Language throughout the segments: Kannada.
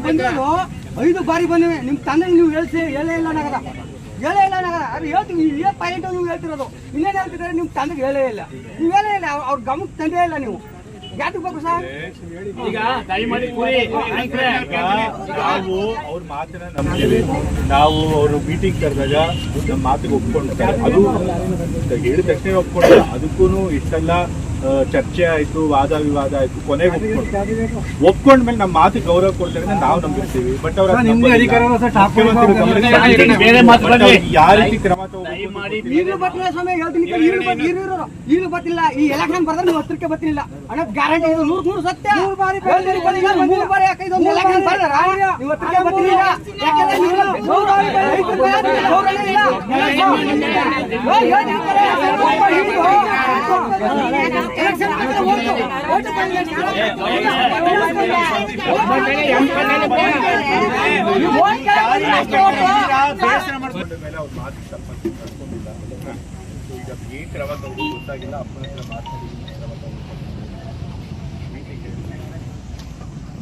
ಬಂದಿರೋದು 5 ಬಾರಿ ಬಂದಿವೆ. ನಿಮ್ಮ ತಂದೆಗೆ ನೀವು ಹೇಳೇ ಇಲ್ಲ ನಗರ ಅದು ಹೇಳ್ತೀವಿ. ಇದೇ ಪಾಯಿಂಟ್ ನೀವು ಹೇಳ್ತಿರೋದು. ಇನ್ನೇನು ಹೇಳ್ತಿದ್ದಾರೆ, ನಿಮ್ಮ ತಂದೆಗೆ ಹೇಳೇ ಇಲ್ಲ, ನೀವು ಹೇಳೇ ಇಲ್ಲ, ಅವ್ರ ಗಮನಕ್ಕೆ ತಂದೇ ಇಲ್ಲ. ನೀವು ಯಾತಕ್ಕೆ ಬೇಕು ಸರ್? ಈಗ ನಾವು ಅವ್ರ ಮಾತನ್ನ ನಂಬ್ತೀವಿ. ನಾವು ಅವರು ಮೀಟಿಂಗ್ ಕರೆದಾಗ ನಮ್ಮ ಮಾತಿಗೆ ಒಪ್ಕೊಂಡಿರ್ತಾರೆ. ಅದು ಹೇಳಿದ ತಕ್ಷಣ ಒಪ್ಕೊಂಡ. ಅದಕ್ಕೂ ಇಷ್ಟೆಲ್ಲ ಚರ್ಚೆ ಆಯ್ತು, ವಾದ ವಿವಾದ ಆಯ್ತು, ಕೊನೆಗೆ ಒಪ್ಕೊಂಡ್ಮೇಲೆ ನಮ್ಮ ಮಾತಿಗೆ ಗೌರವ ಕೊಡ್ತಾರೆ ಅಂತ ನಾವು ನಂಬಿರ್ತೀವಿ. ಬಟ್ ಅವ್ರ ಯಾವ ರೀತಿ ಕ್ರಮ ಈಗಲೂ ಬರ್ತಿಲ್ಲ ಸ್ವಾಮಿ, ಹೇಳ್ತೀನಿ. ಈಗಲೂ ಬರ್ತಿಲ್ಲ. ಈ ಎಲೆಕ್ಷನ್ ಬರ್ದ್ರೆ ನೀವು ಹತ್ರಕ್ಕೆ ಬರ್ತಿಲ್ಲ ಅನ್ನೋ ಗ್ಯಾರಂಟಿ. ಇದು 100 ಸತ್ಯ. 3 ಬಾರಿ ಯಾಕೆ ಇದೊಂದು ಎಲೆಕ್ಷನ್ ಬರ್ದಾರ ನೀವು ಹತ್ರಕ್ಕೆ ಬರ್ತಿಲ್ಲ? ಯಾಕಂದ್ರೆ ಈಗ ಏನ್ ಕ್ರಮ ತಗೊಂಡು ಗೊತ್ತಾಗಿಲ್ಲ. ಅಪ್ಪನ ಹತ್ರ ಮಾತಾಡಿ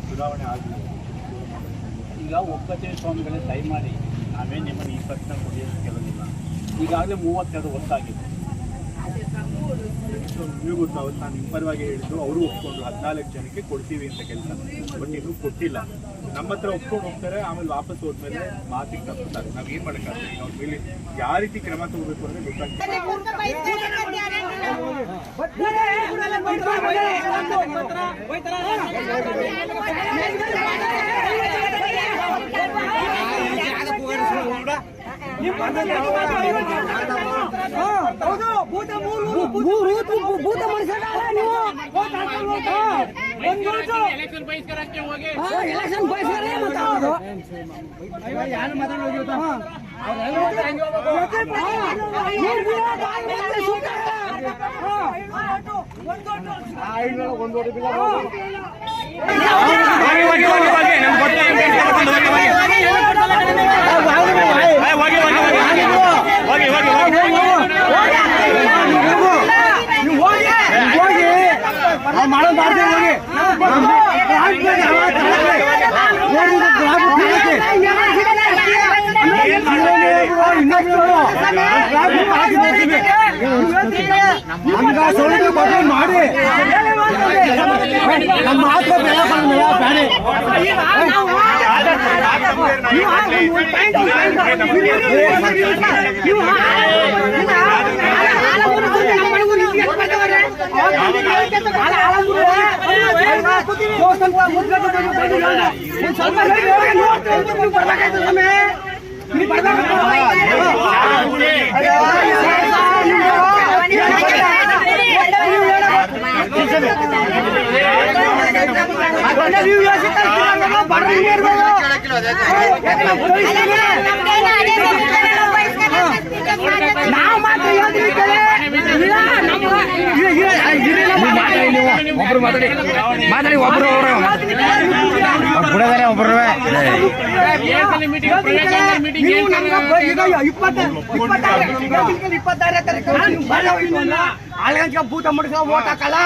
ಚುನಾವಣೆ ಆಗಲಿ. ಈಗ ಒಕ್ಕತೆ ಸ್ವಾಮಿಗಳೇ ದಯಮಾಡಿ ನಾವೇನು ನಿಮ್ಮನ್ನು ಈ ಪ್ರಶ್ನೆ ಕೊಡಿಯೋದು ಕೆಲವಿಲ್ಲ. ಈಗಾಗಲೇ 32 ವರ್ಷಾಗಿದೆ. ನೀವು ಗೊತ್ತಾಗುತ್ತೆ, ನಾನು ನಿಮ್ಮ ಪರವಾಗಿ ಹೇಳಿದ್ದು ಅವರು ಒಪ್ಕೊಂಡು 14 ಜನಕ್ಕೆ ಕೊಡ್ತೀವಿ ಅಂತ ಕೆಲಸ. ಬಟ್ ಇನ್ನೂ ಕೊಟ್ಟಿಲ್ಲ. ನಮ್ಮ ಹತ್ರ ಒಪ್ಕೊಂಡು ಹೋಗ್ತಾರೆ, ಆಮೇಲೆ ವಾಪಸ್ ಹೋದ್ಮೇಲೆ ಮಾತಿಗೆ ತಪ್ಪುತ್ತಾರೆ. ನಾವ್ ಏನ್ ಮಾಡಕ್ಕಾಗ್ತದೆ? ಅವ್ರ ಮೇಲೆ ಯಾವ ರೀತಿ ಕ್ರಮ ತಗೋಬೇಕು ಅಂದ್ರೆ ಗೊತ್ತಾಗ್ತದೆ. ಭೂತ ಮನುಷ್ಯರ ನೀವು ಎಲೆಕ್ಷನ್ ಬಹಿಷ್ಕಾರಕ್ಕೆ ಹೋಗಿ ಎಲೆಕ್ಷನ್ ಬಹಿಷ್ಕಾರ ಮಾತಾಡೋದು. ಯಾರು ಮಾತಾಡೋದು? ಮಾಡೋದು ಮಾಡ್ತೀವಿ. ಮಾಡಿ ನಮ್ಮ ಮಾತ್ರ ಬೇಡ. ನಾವು ಮಾತ್ರ ಒಬ್ರು ಮಾತಾಡಿ ಒಬ್ರು ಬಿಡದಾರೆ ಒಬ್ರು 26 ತಾರೀಕು ಆಳ್ಗಂಚ ಭೂತ ಮುಡಿಸೋ ಓಟ್ ಹಾಕಲ್ಲ.